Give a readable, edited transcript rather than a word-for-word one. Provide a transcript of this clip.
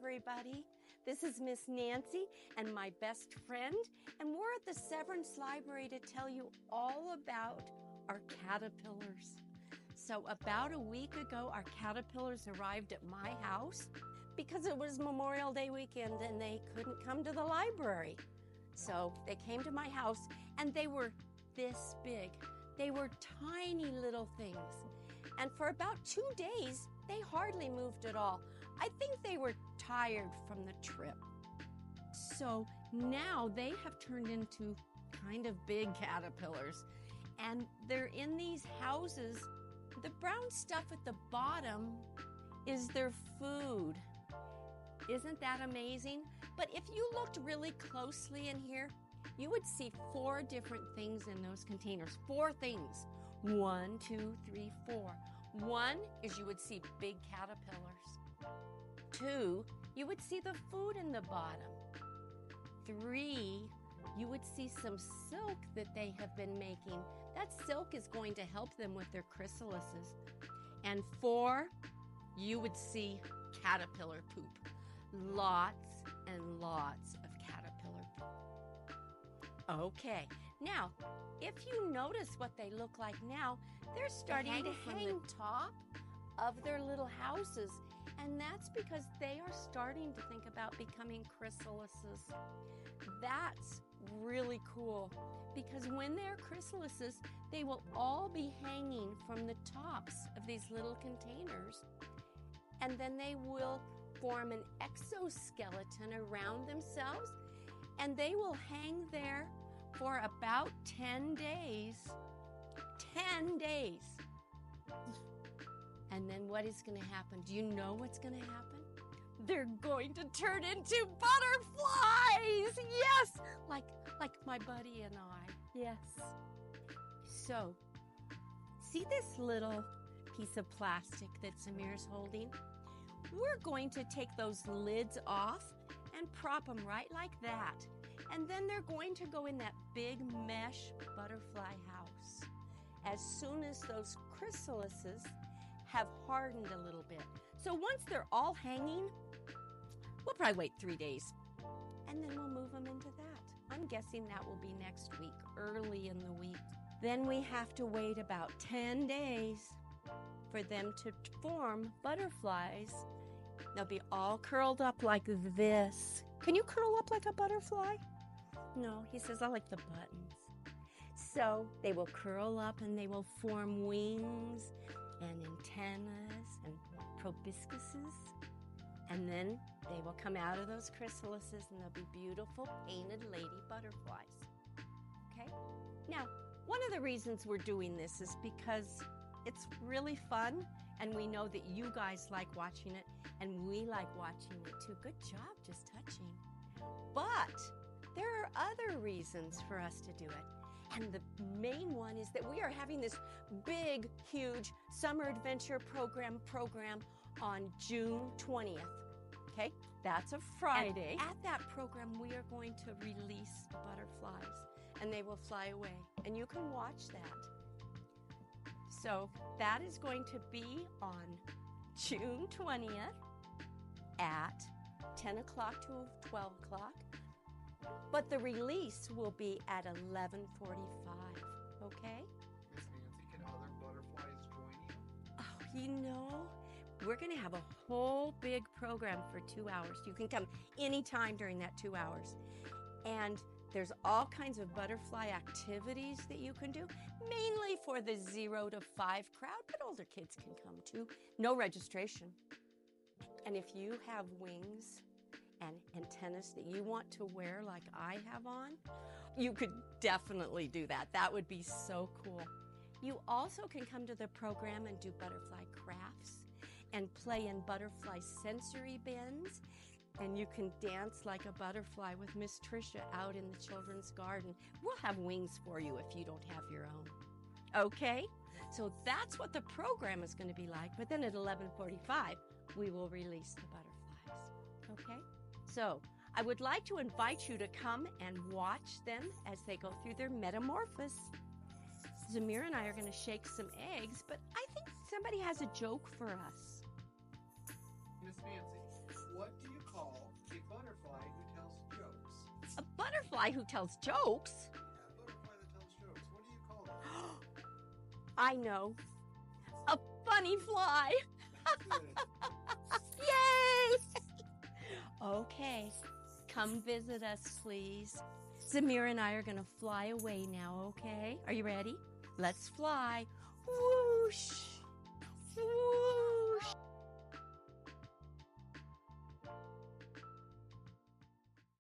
everybody. This is Miss Nancy and my best friend, and we're at the Severance Library to tell you all about our caterpillars. So about a week ago, our caterpillars arrived at my house because it was Memorial Day weekend and they couldn't come to the library. So they came to my house and they were this big. They were tiny little things. And for about 2 days, they hardly moved at all. I think they were tired from the trip. So now they have turned into kind of big caterpillars. And they're in these houses. The brown stuff at the bottom is their food. Isn't that amazing? But if you looked really closely in here, you would see 4 different things in those containers. 4 things. 1, 2, 3, 4. 1 is you would see big caterpillars. 2, you would see the food in the bottom. 3, you would see some silk that they have been making. That silk is going to help them with their chrysalises. And 4, you would see caterpillar poop. Lots and lots of caterpillar poop. Okay, now, if you notice what they look like now, they're starting to hang from the top of their little houses, and that's because they are starting to think about becoming chrysalises. That's really cool, because when they're chrysalises, they will all be hanging from the tops of these little containers, and then they will form an exoskeleton around themselves, and they will hang there for about 10 days. 10 days. And then what is going to happen? Do you know what's going to happen? They're going to turn into butterflies! Yes! Like my buddy and I. Yes. So, see this little piece of plastic that Samir's holding? We're going to take those lids off and prop them right like that. And then they're going to go in that big mesh butterfly house as soon as those chrysalises have hardened a little bit. So once they're all hanging, we'll probably wait 3 days. And then we'll move them into that. I'm guessing that will be next week, early in the week. Then we have to wait about 10 days for them to form butterflies. They'll be all curled up like this. Can you curl up like a butterfly? No, he says I like the buttons. So they will curl up and they will form wings and antennas and proboscises. And then they will come out of those chrysalises and they'll be beautiful painted lady butterflies. Okay? Now, one of the reasons we're doing this is because it's really fun, and we know that you guys like watching it, and we like watching it too. Good job just touching. But there are other reasons for us to do it. And the main one is that we are having this big, huge summer adventure program on June 20th. Okay, that's a Friday. And at that program, we are going to release the butterflies, and they will fly away. And you can watch that. So that is going to be on June 20th at 10 o'clock to 12 o'clock. But the release will be at 11:45, okay? Miss Nancy, can other butterflies join you? Oh, you know, we're going to have a whole big program for 2 hours. You can come anytime during that 2 hours. And there's all kinds of butterfly activities that you can do, mainly for the 0 to 5 crowd, but older kids can come too. No registration. And if you have wings and antennas that you want to wear like I have on, you could definitely do that. That would be so cool. You also can come to the program and do butterfly crafts and play in butterfly sensory bins. And you can dance like a butterfly with Miss Tricia out in the children's garden. We'll have wings for you if you don't have your own. Okay? So that's what the program is going to be like. But then at 11:45, we will release the butterflies. Okay? So I would like to invite you to come and watch them as they go through their metamorphosis. Zamir and I are going to shake some eggs, but I think somebody has a joke for us. Miss Nancy, what do you call butterfly who tells jokes. Yeah, butterfly that tells jokes. What do you call that? I know. A funny fly. Good. Yay! Okay, come visit us, please. Zamir and I are going to fly away now, okay? Are you ready? Let's fly. Whoosh! Whoosh!